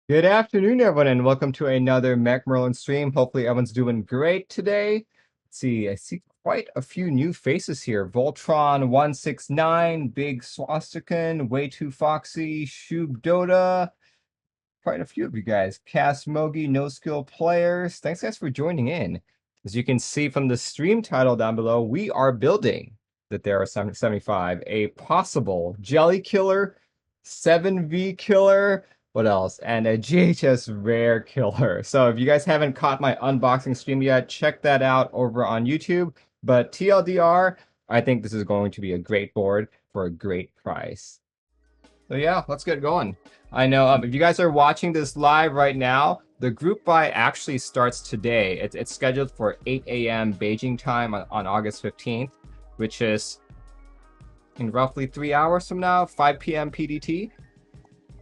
Good afternoon, everyone, and welcome to another Mac Merlin stream. Hopefully, everyone's doing great today. Let's see, I see quite a few new faces here. Voltron169, Big Swastikan, Way Too Foxy, Shub Dota, quite a few of you guys. Cass Mogi, No Skill Players. Thanks, guys, for joining in. As you can see from the stream title down below, we are building the Thera 75, a possible Jelly Killer, 7V Killer, what else? And a GHS Rare Killer. So if you guys haven't caught my unboxing stream yet, check that out over on YouTube. But TLDR, I think this is going to be a great board for a great price. So yeah, let's get going. I know if you guys are watching this live right now, the group buy actually starts today. It's scheduled for 8 a.m. Beijing time on August 15th, which is in roughly 3 hours from now, 5 p.m. PDT.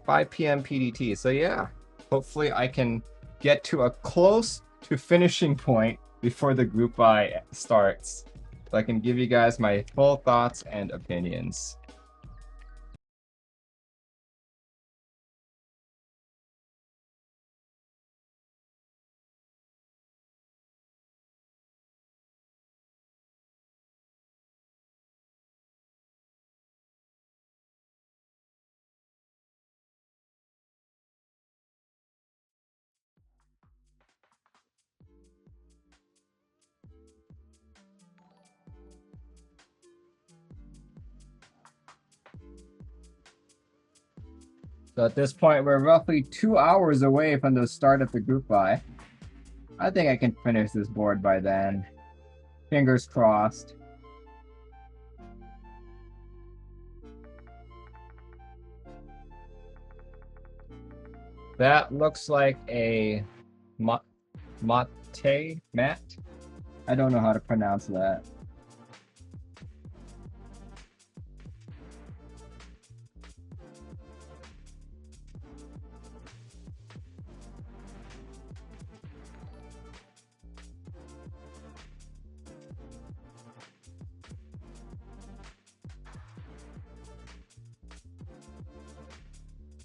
5 p.m. PDT. So yeah, hopefully I can get to a close to finishing point before the group buy starts, so I can give you guys my full thoughts and opinions. So at this point, we're roughly 2 hours away from the start of the group buy. I think I can finish this board by then. Fingers crossed. That looks like a Matt. I don't know how to pronounce that.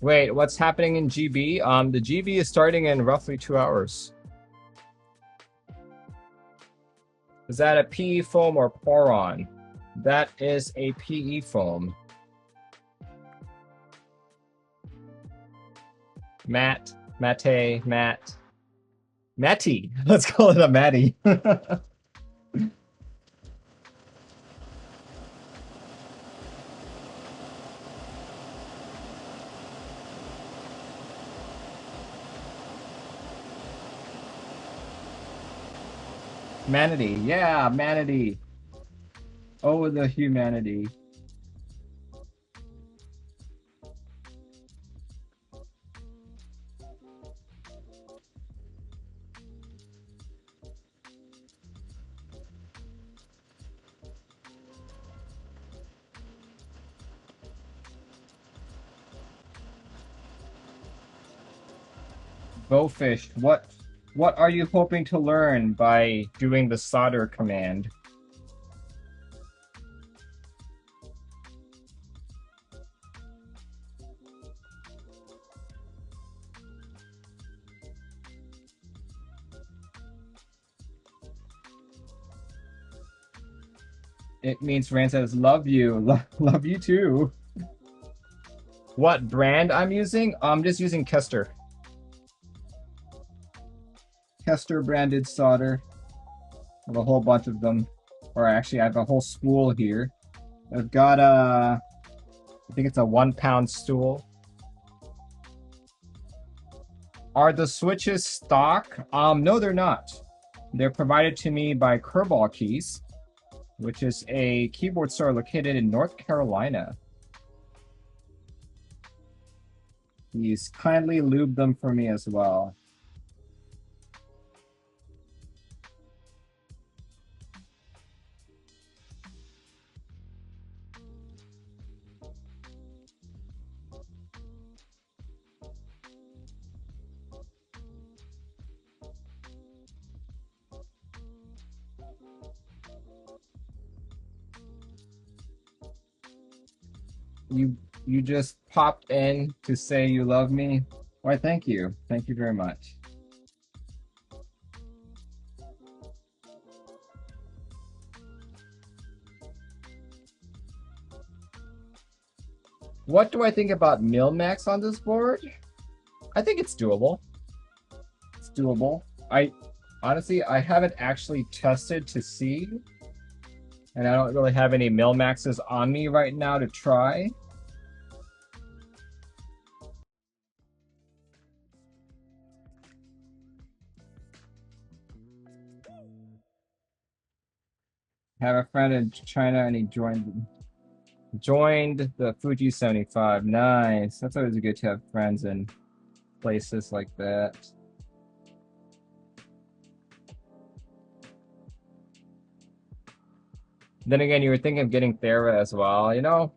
Wait, what's happening in GB? The GB is starting in roughly 2 hours. Is that a PE foam or Poron? That is a PE foam. Matty. Let's call it a Matty. Manatee, yeah, manatee. Oh, the humanity. Bowfish, what are you hoping to learn by doing the solder command? It means Rand says, love you. Love you too. What brand I'm using? I'm just using Kester. Kester branded solder. I have a whole bunch of them. Or actually, I have a whole spool here. I've got a, I think it's a 1 pound stool. Are the switches stock? No, they're not. They're provided to me by Kerballkeys, which is a keyboard store located in North Carolina. He's kindly lubed them for me as well. You just popped in to say you love me? Why, thank you. Thank you very much. What do I think about Milmax on this board? I think it's doable. It's doable. Honestly, I haven't actually tested to see, and I don't really have any Milmaxes on me right now to try. I have a friend in China, and he joined the Fuji 75. Nice. That's always good to have friends in places like that. Then again, you were thinking of getting Thera as well. You know,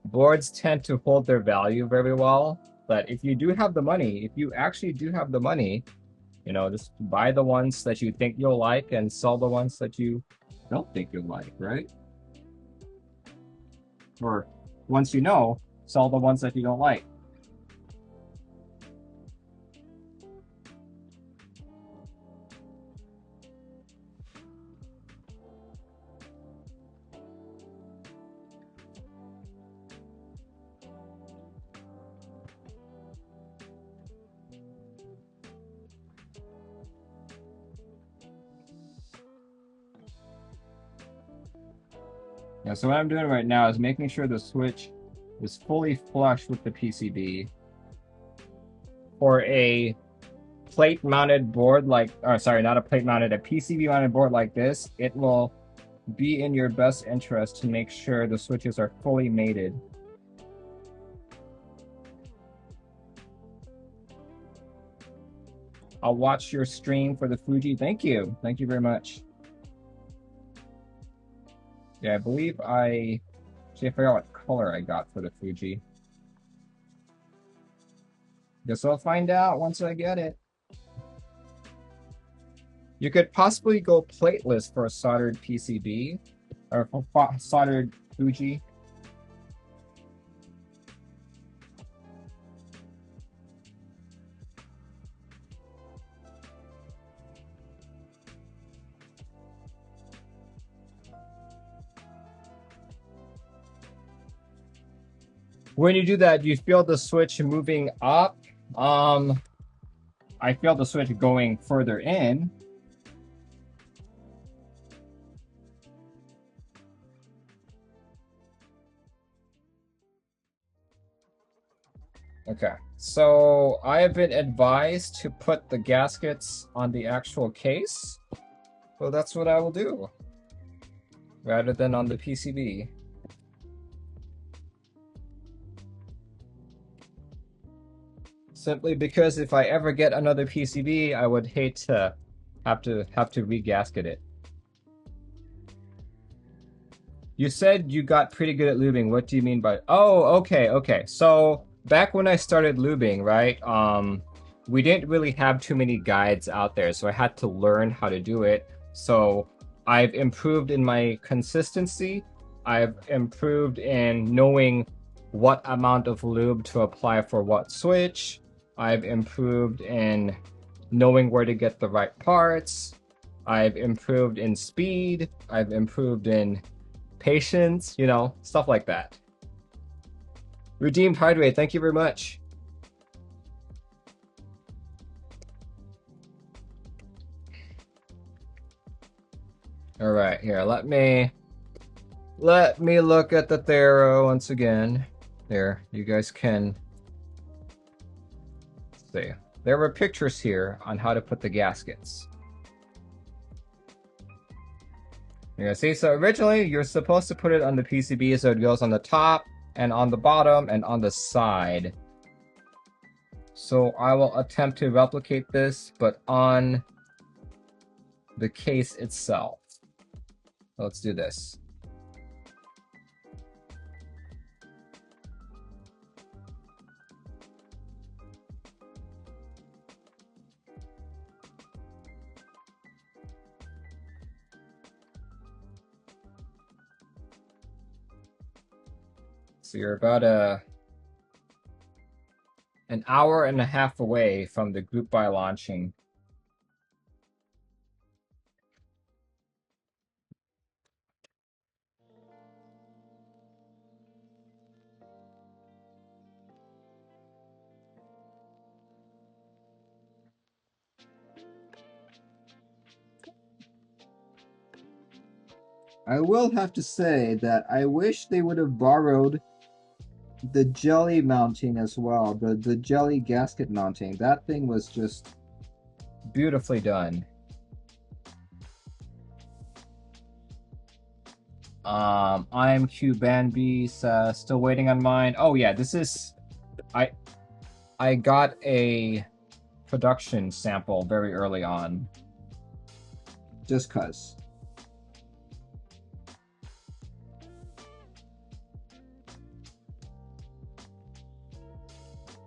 boards tend to hold their value very well. But if you do have the money, if you actually do have the money, you know, just buy the ones that you think you'll like and sell the ones that you don't think you'll like, right? Or once you know, sell the ones that you don't like. Yeah, so what I'm doing right now is making sure the switch is fully flush with the PCB. For a plate mounted board like, or sorry, not a plate mounted, a PCB mounted board like this, it will be in your best interest to make sure the switches are fully mated. I'll watch your stream for the Fuji. Thank you. Thank you very much. Yeah, I believe actually, I forgot what color I got for the Fuji. Guess I'll find out once I get it. You could possibly go plateless for a soldered PCB, or soldered Fuji. When you do that, you feel the switch moving up. I feel the switch going further in. Okay, so I have been advised to put the gaskets on the actual case. So that's what I will do, rather than on the PCB. Simply because if I ever get another PCB, I would hate to have to re-gasket it. You said you got pretty good at lubing. What do you mean by? Oh, okay. So back when I started lubing, right? We didn't really have too many guides out there, so I had to learn how to do it. So I've improved in my consistency. I've improved in knowing what amount of lube to apply for what switch. I've improved in knowing where to get the right parts. I've improved in speed. I've improved in patience, you know, stuff like that. Redeemed Hydrate, thank you very much. All right, here, let me look at the Thera once again. There, you guys can see. There were pictures here on how to put the gaskets. You see, so originally you're supposed to put it on the PCB so it goes on the top and on the bottom and on the side. So I will attempt to replicate this, but on the case itself. Let's do this. So you're about an hour and a half away from the group buy launching. I will have to say that I wish they would have borrowed the jelly mounting as well, the jelly gasket mounting. That thing was just beautifully done. I'm Cubanbees, still waiting on mine. Oh yeah, this is I got a production sample very early on. Just cuz.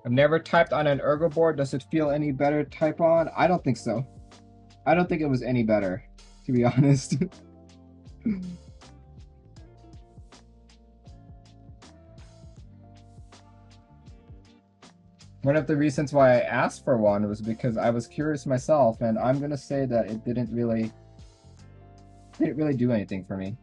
I've never typed on an ergo board. Does it feel any better to type on? I don't think so. I don't think it was any better, to be honest. One of the reasons why I asked for one was because I was curious myself, and I'm gonna say that it didn't really do anything for me.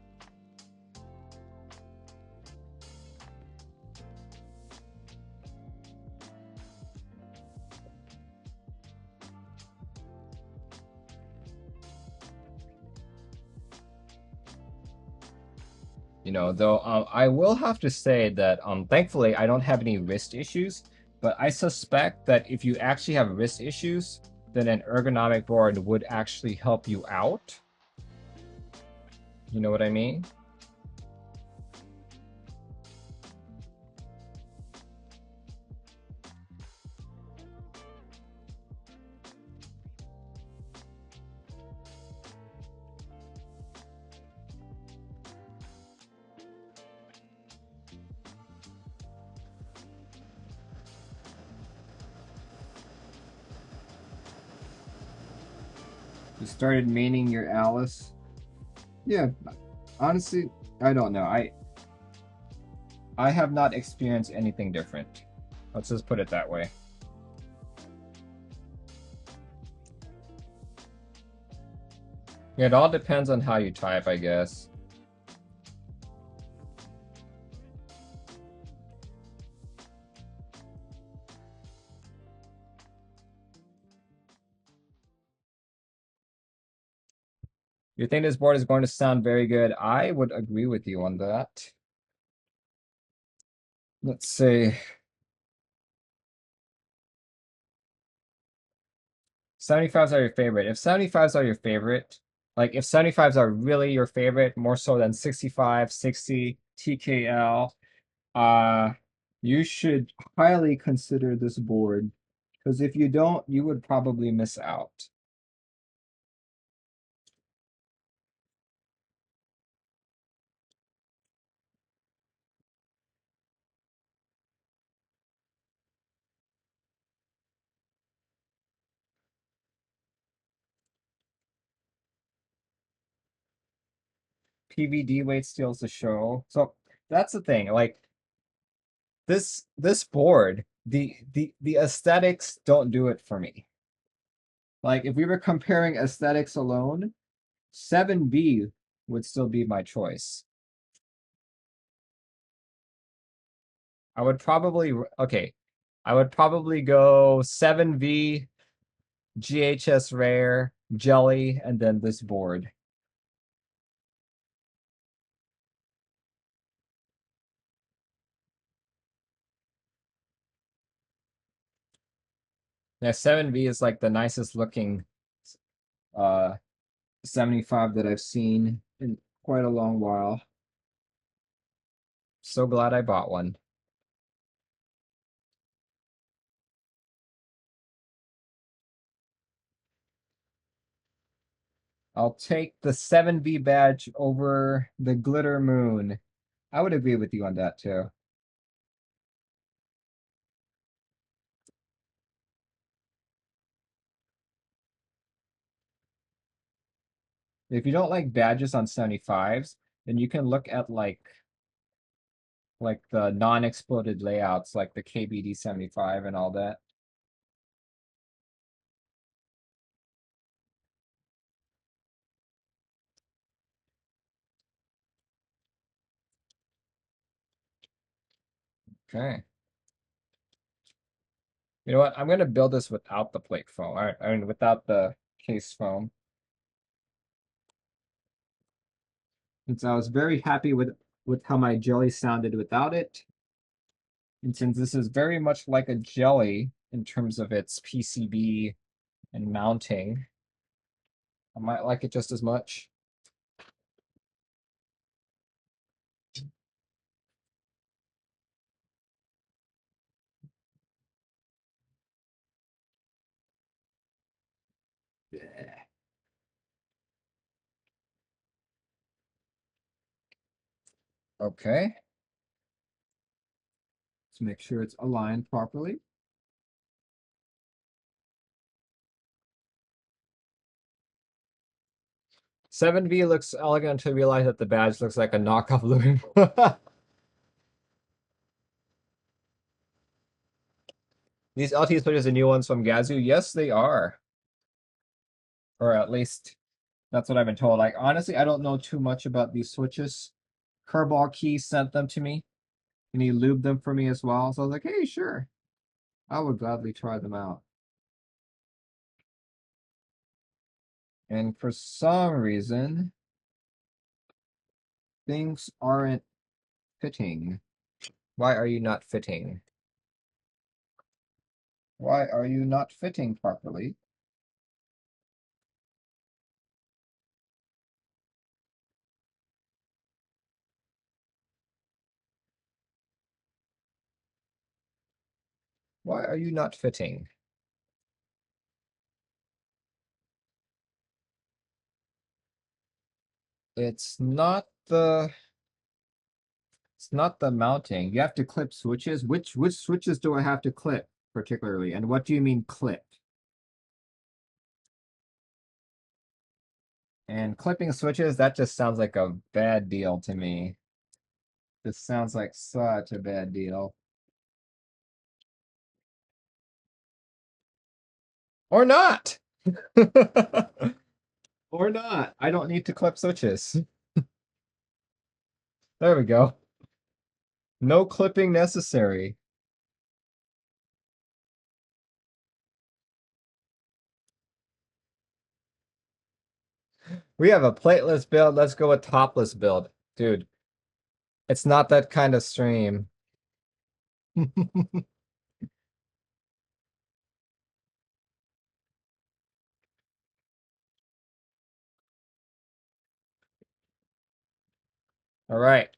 You know, though I will have to say that thankfully I don't have any wrist issues, but I suspect that if you actually have wrist issues, then an ergonomic board would actually help you out. You know what I mean? You started maining your Alice. Yeah, honestly, I don't know. I have not experienced anything different. Let's just put it that way. It all depends on how you type, I guess. You think this board is going to sound very good? I would agree with you on that. Let's see. 75s are your favorite. If 75s are your favorite, like if 75s are really your favorite, more so than 65, 60, TKL, uh, you should highly consider this board. Because if you don't, you would probably miss out. PVD weight steals the show. So that's the thing. Like this board, the aesthetics don't do it for me. Like if we were comparing aesthetics alone, 7B would still be my choice. I would probably okay. I would probably go 7V, GHS Rare, Jelly, and then this board. Yeah, 7V is like the nicest looking uh 75 that I've seen in quite a long while. So glad I bought one. I'll take the 7V badge over the Glitter Moon. I would agree with you on that too. If you don't like badges on 75s, then you can look at like like the non-exploded layouts, like the KBD 75 and all that. Okay. You know what? I'm gonna build this without the plate foam. All right, I mean without the case foam. Since I was very happy with how my jelly sounded without it. And since this is very much like a jelly in terms of its PCB and mounting, I might like it just as much. Yeah. Okay. Let's make sure it's aligned properly. 7V looks elegant until you realize that the badge looks like a knockoff Louis. These LT switches are new ones from Gazoo. Yes, they are. Or at least that's what I've been told. Like, honestly, I don't know too much about these switches. Kerballkeys sent them to me, and he lubed them for me as well. So I was like, hey, sure. I would gladly try them out. And for some reason, things aren't fitting. Why are you not fitting? Why are you not fitting properly? Why are you not fitting? It's not the mounting. You have to clip switches. Which switches do I have to clip particularly? And what do you mean clip? And clipping switches, that just sounds like a bad deal to me. This sounds like such a bad deal. Or not. Or not. I don't need to clip switches. There we go. No clipping necessary. We have a plateless build. Let's go with topless build. Dude, it's not that kind of stream. All right.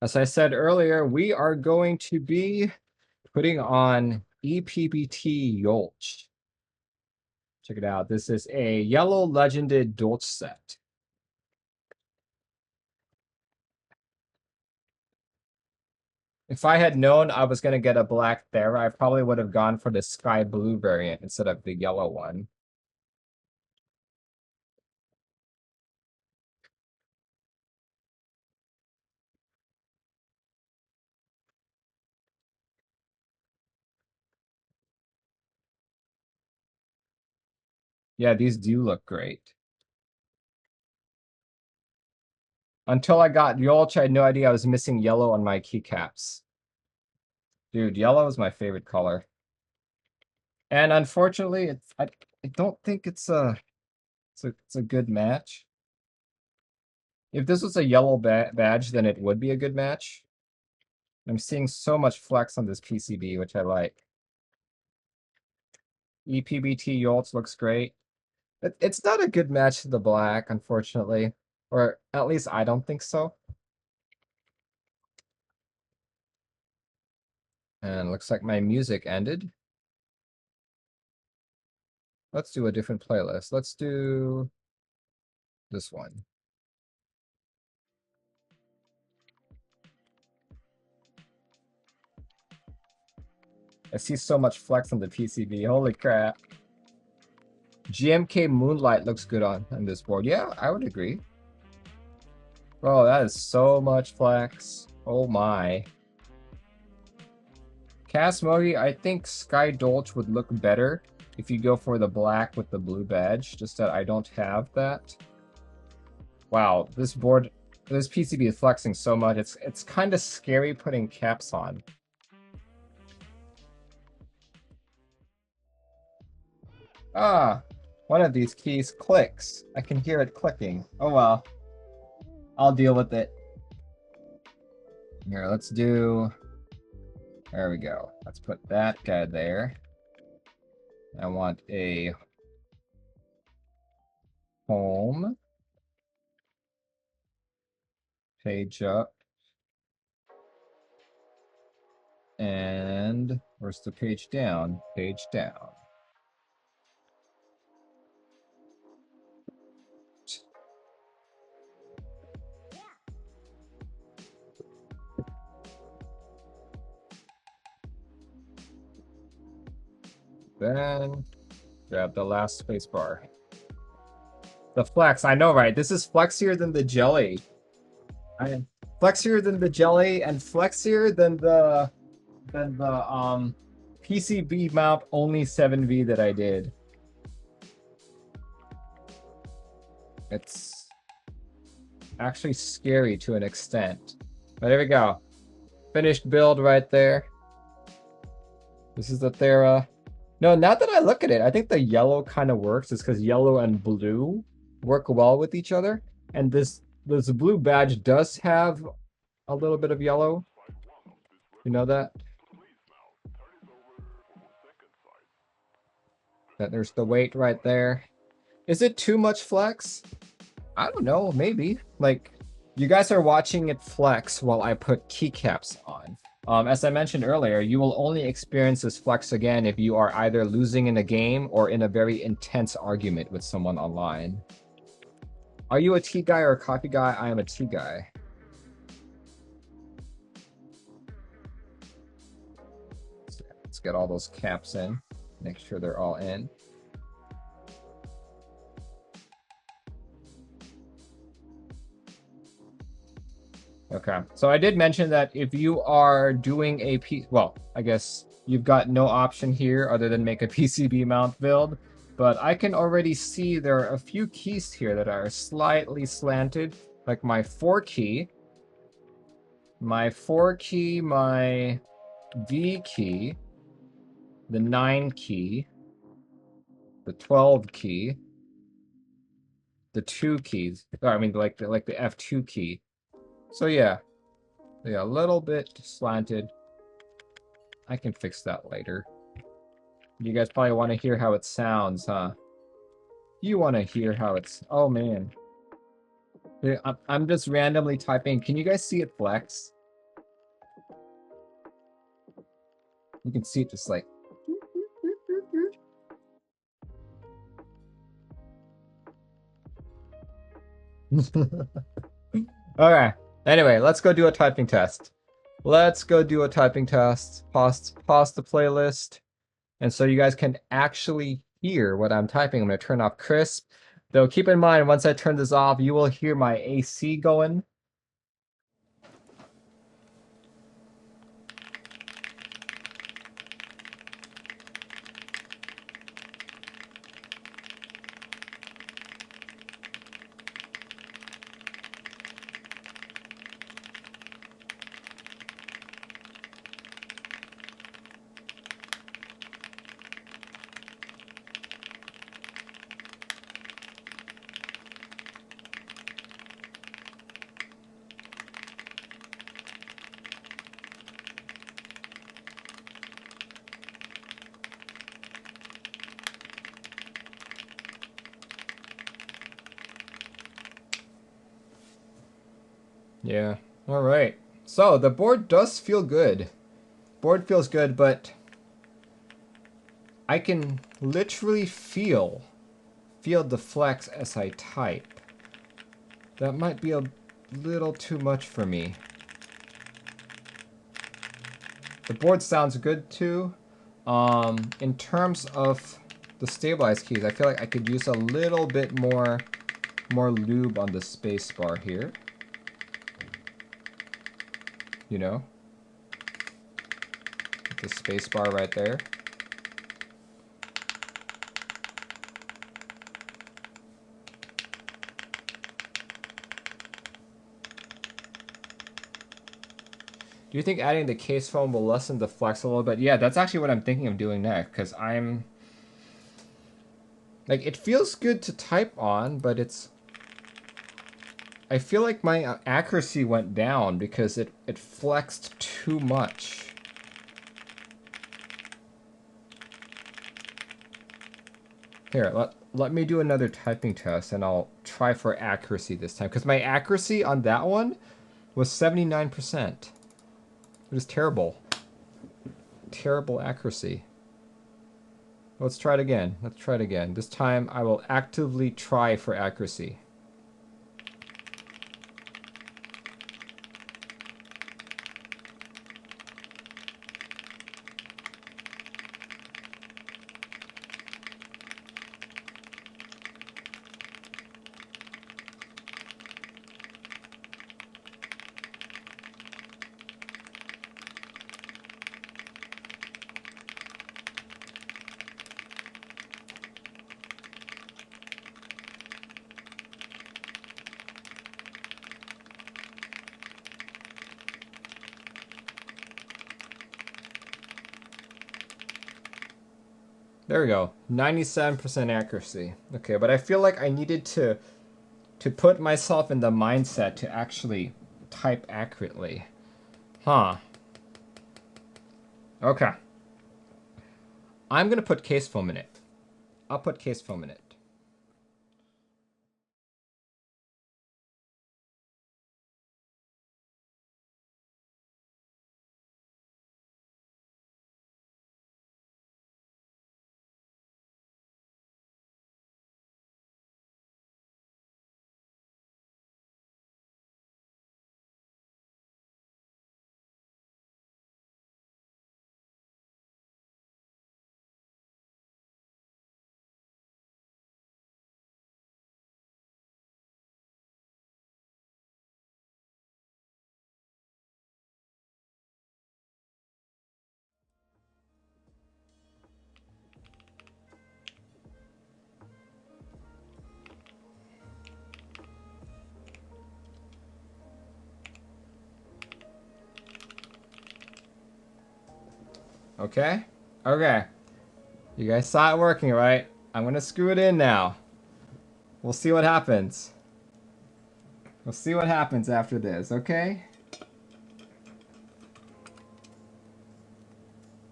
As I said earlier, we are going to be putting on ePBT Yolch. Check it out. This is a yellow legended Dolch set. If I had known I was going to get a black Thera, I probably would have gone for the sky blue variant instead of the yellow one. Yeah, these do look great. Until I got Yolch, I had no idea I was missing yellow on my keycaps. Dude, yellow is my favorite color. And unfortunately, I don't think it's a good match. If this was a yellow badge, then it would be a good match. I'm seeing so much flex on this PCB, which I like. ePBT Yolch looks great. It's not a good match to the black, unfortunately. Or at least I don't think so. And looks like my music ended. Let's do a different playlist. Let's do this one. I see so much flex on the PCB. Holy crap. GMK Moonlight looks good on this board. Yeah, I would agree. Oh, that is so much flex. Oh my. Casmogi, I think Sky Dolch would look better if you go for the black with the blue badge, just that I don't have that. Wow, this PCB is flexing so much, it's kind of scary putting caps on. Ah, one of these keys clicks. I can hear it clicking. Oh well. I'll deal with it. Here, let's do... There we go. Let's put that guy there. I want a home. Page up. And where's the page down? Page down. Then grab the last spacebar. The flex, I know, right? This is flexier than the jelly. Flexier than the jelly and flexier than the PCB mount only 7V that I did. It's actually scary to an extent. But there we go. Finished build right there. This is the Thera. No, now that I look at it, I think the yellow kind of works. It's because yellow and blue work well with each other. And this blue badge does have a little bit of yellow. You know that? That there's the weight right there. Is it too much flex? I don't know, maybe. Like, you guys are watching it flex while I put keycaps on. As I mentioned earlier, you will only experience this flex again if you are either losing in a game or in a very intense argument with someone online. Are you a T guy or a copy guy? I am a T guy. So let's get all those caps in. Make sure they're all in. Okay, so I did mention that if you are doing a well, I guess you've got no option here other than make a PCB mount build, but I can already see there are a few keys here that are slightly slanted, like my 4 key, my V key, the 9 key, the 12 key, the 2 keys, I mean like the F2 key. So yeah, a little bit slanted. I can fix that later. You guys probably want to hear how it sounds, huh? You want to hear how it's... Oh, man. I'm just randomly typing. Can you guys see it flex? You can see it just like... Okay. Anyway, let's go do a typing test. Let's go do a typing test. Pause the playlist. And so you guys can actually hear what I'm typing. I'm going to turn off crisp. Though keep in mind, once I turn this off, you will hear my AC going. Yeah, all right. So the board does feel good. Board feels good, but I can literally feel the flex as I type. That might be a little too much for me. The board sounds good too. In terms of the stabilized keys, I feel like I could use a little bit more lube on the space bar here. you know? The space bar right there. Do you think adding the case foam will lessen the flex a little bit? Yeah, that's actually what I'm thinking of doing next, because I'm... Like, it feels good to type on, but it's... I feel like my accuracy went down because it flexed too much. Here, let me do another typing test, and I'll try for accuracy this time, because my accuracy on that one was 79%. It was terrible. Terrible accuracy. Let's try it again. Let's try it again. This time I will actively try for accuracy. There we go. 97% accuracy. Okay, but I feel like I needed to put myself in the mindset to actually type accurately. Huh. Okay. I'm going to put case foam in it. I'll put case foam in it. Okay? Okay. You guys saw it working, right? I'm going to screw it in now. We'll see what happens. We'll see what happens after this, okay?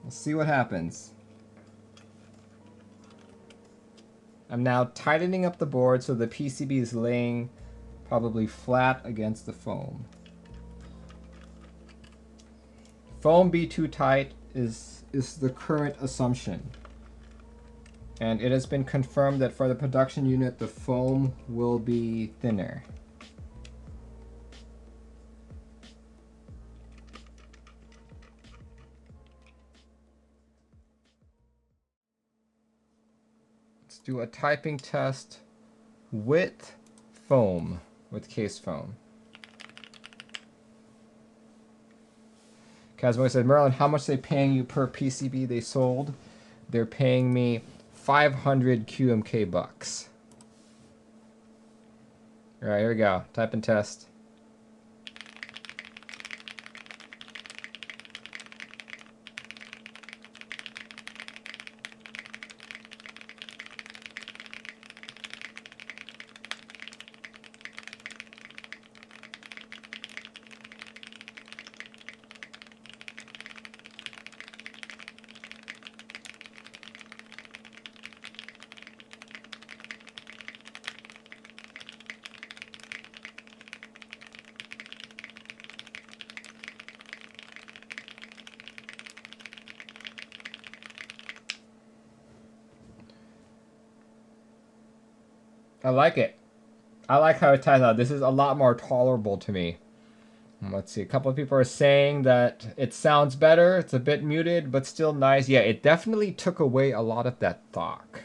We'll see what happens. I'm now tightening up the board so the PCB is laying probably flat against the foam. Foam be too tight is the current assumption. And it has been confirmed that for the production unit, the foam will be thinner. Let's do a typing test with foam, with case foam. Kazmo said, Merlin, how much are they paying you per PCB they sold? They're paying me 500 QMK bucks. All right, here we go. Type and test. I like it. I like how it ties out. This is a lot more tolerable to me. Let's see. A couple of people are saying that it sounds better. It's a bit muted, but still nice. Yeah, it definitely took away a lot of that thok.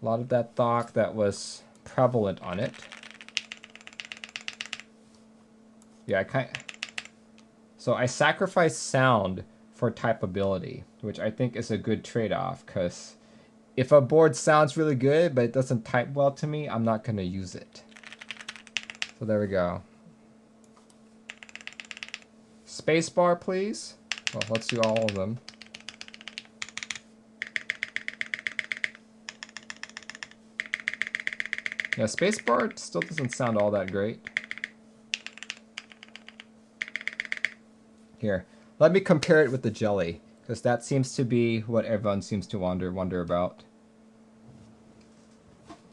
A lot of that thok that was prevalent on it. Yeah, So I sacrifice sound for typeability, which I think is a good trade-off, because if a board sounds really good but it doesn't type well to me, I'm not going to use it. So there we go. Spacebar, please. Well, let's do all of them. Yeah, spacebar still doesn't sound all that great. Here, let me compare it with the jelly, because that seems to be what everyone seems to wonder about.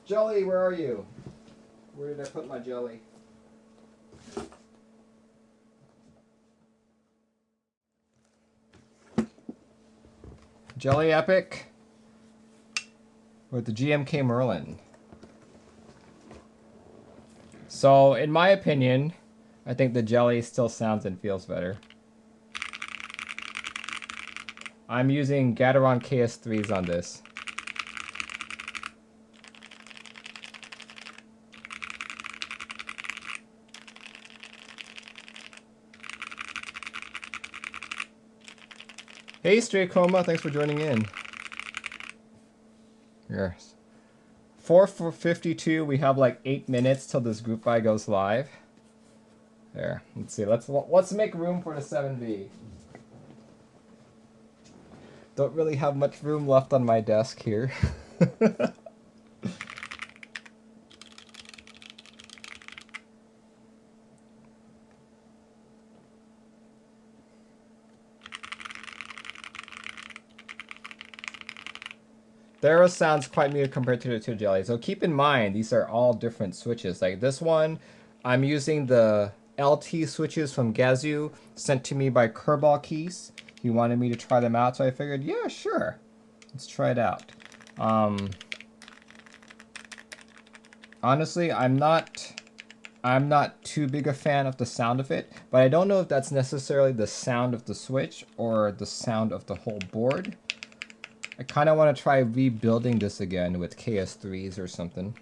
Jelly, where are you? Where did I put my jelly? Jelly Epic with the GMK Merlin. So, in my opinion, I think the jelly still sounds and feels better. I'm using Gateron KS3s on this. Hey, Stray Chroma, thanks for joining in. Yes. 4:52. We have like 8 minutes till this group buy goes live. There. Let's see. Let's make room for the 7V. Don't really have much room left on my desk here. Thera sounds quite muted compared to the two jellies. So keep in mind, these are all different switches. Like this one, I'm using the LT switches from Gazoo, sent to me by Kirballkeys. He wanted me to try them out, so I figured, yeah, sure. Let's try it out. Honestly, I'm not too big a fan of the sound of it, but I don't know if that's necessarily the sound of the switch or the sound of the whole board. I kind of want to try rebuilding this again with KS3s or something.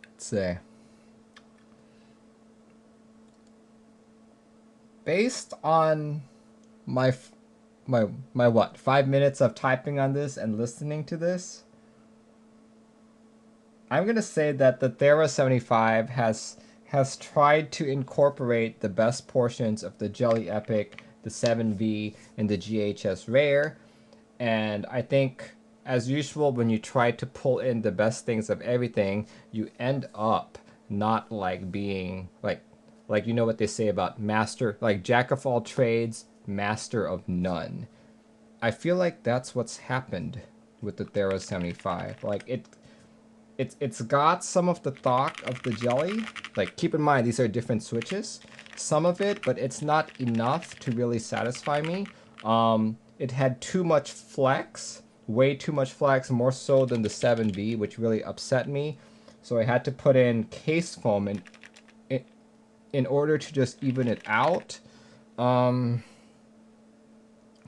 Let's see. Based on my what, 5 minutes of typing on this and listening to this, I'm gonna say that the Thera 75 has tried to incorporate the best portions of the Jelly Epic, the 7V, and the GHS Rare, and I think, as usual, when you try to pull in the best things of everything, you end up not like being like you know what they say about master, like jack of all trades, master of none. I feel like that's what's happened with the Thera 75. Like it's got some of the thought of the jelly. Like keep in mind these are different switches. Some of it, but it's not enough to really satisfy me. It had too much flex, way too much flex, more so than the 7V, which really upset me. So I had to put in case foam in order to just even it out. Let's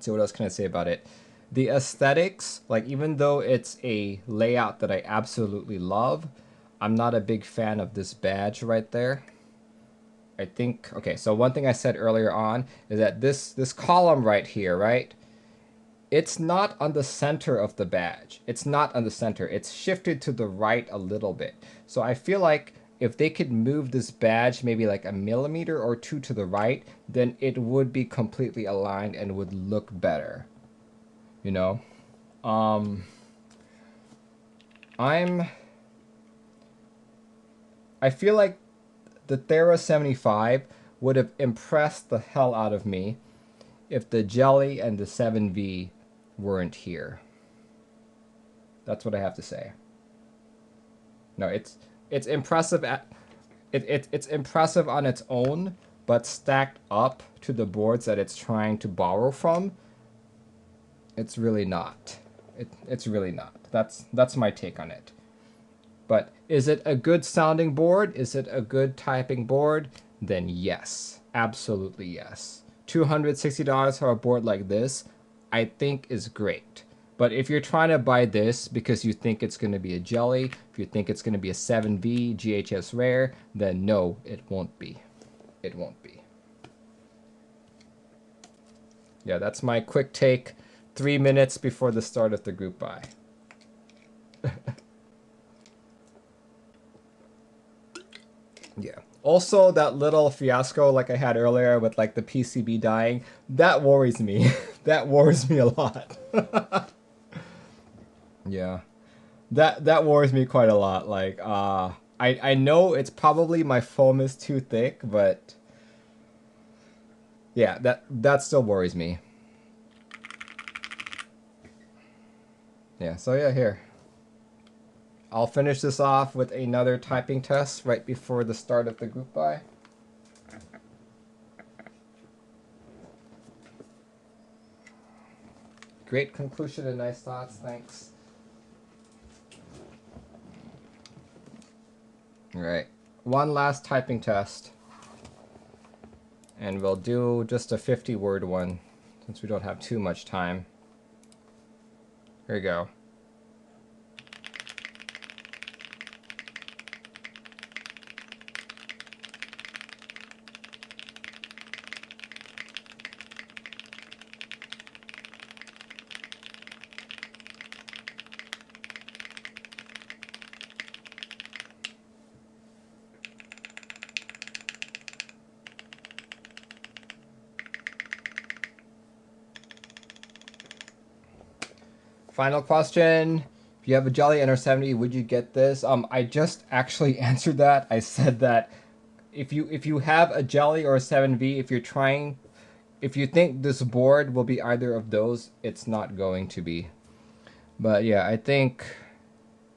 see, what else can I say about it? The aesthetics, like even though it's a layout that I absolutely love, I'm not a big fan of this badge right there. I think, okay, so one thing I said earlier on is that this column right here, right? It's not on the center of the badge. It's not on the center. It's shifted to the right a little bit. So I feel like if they could move this badge maybe like a millimeter or two to the right, then it would be completely aligned and would look better. You know? I feel like the Thera 75 would have impressed the hell out of me if the Jelly and the 7V weren't here. That's what I have to say. No, it's impressive it's impressive on its own, but stacked up to the boards that it's trying to borrow from, it's really not. It's really not. That's my take on it. But is it a good sounding board? Is it a good typing board? Then yes, absolutely yes. $260 for a board like this, I think is great. But if you're trying to buy this because you think it's going to be a jelly, if you think it's going to be a 7V GHS rare, then no, it won't be. It won't be. Yeah, that's my quick take 3 minutes before the start of the group buy. Yeah. Also, that little fiasco like I had earlier with like the PCB dying, that worries me. That worries me a lot. Yeah. That worries me quite a lot. Like, I know it's probably my foam is too thick, but yeah, that still worries me. Yeah, so yeah, here. I'll finish this off with another typing test right before the start of the group buy. Great conclusion and nice thoughts, thanks. All right, one last typing test. And we'll do just a 50-word one since we don't have too much time. Here we go. Final question. If you have a Jelly NR70, would you get this? I just actually answered that. I said that if you have a Jelly or a 7V, if you think this board will be either of those, it's not going to be. But yeah, I think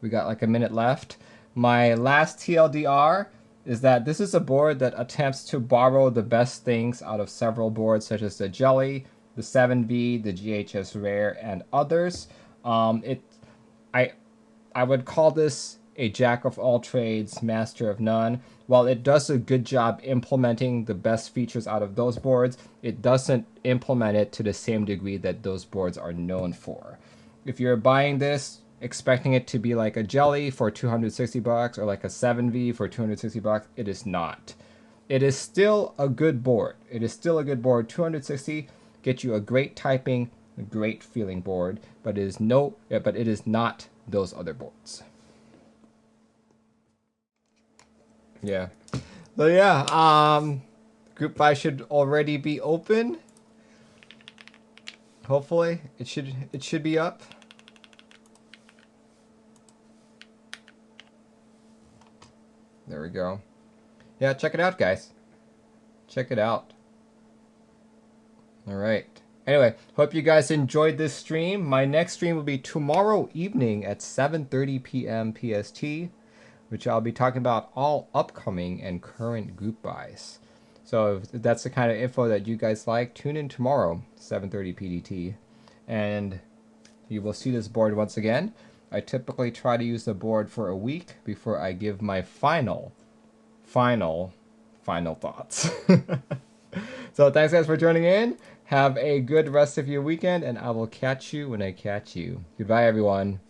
we got like a minute left. My last TLDR is that this is a board that attempts to borrow the best things out of several boards such as the Jelly, the 7V, the GHS Rare, and others. I would call this a jack of all trades, master of none. While it does a good job implementing the best features out of those boards, it doesn't implement it to the same degree that those boards are known for. If you're buying this expecting it to be like a Jelly for $260 or like a 7V for $260, it is not. It is still a good board. It is still a good board. 260 get you a great typing, a great feeling board, but it is not those other boards. Yeah. So yeah, group buy should already be open. Hopefully, it should be up. There we go. Yeah, check it out, guys. Check it out. All right. Anyway, hope you guys enjoyed this stream. My next stream will be tomorrow evening at 7:30 p.m. PST, which I'll be talking about all upcoming and current group buys. So if that's the kind of info that you guys like, tune in tomorrow, 7:30 PDT, and you will see this board once again. I typically try to use the board for a week before I give my final thoughts. So thanks guys for joining in. Have a good rest of your weekend, and I will catch you when I catch you. Goodbye, everyone.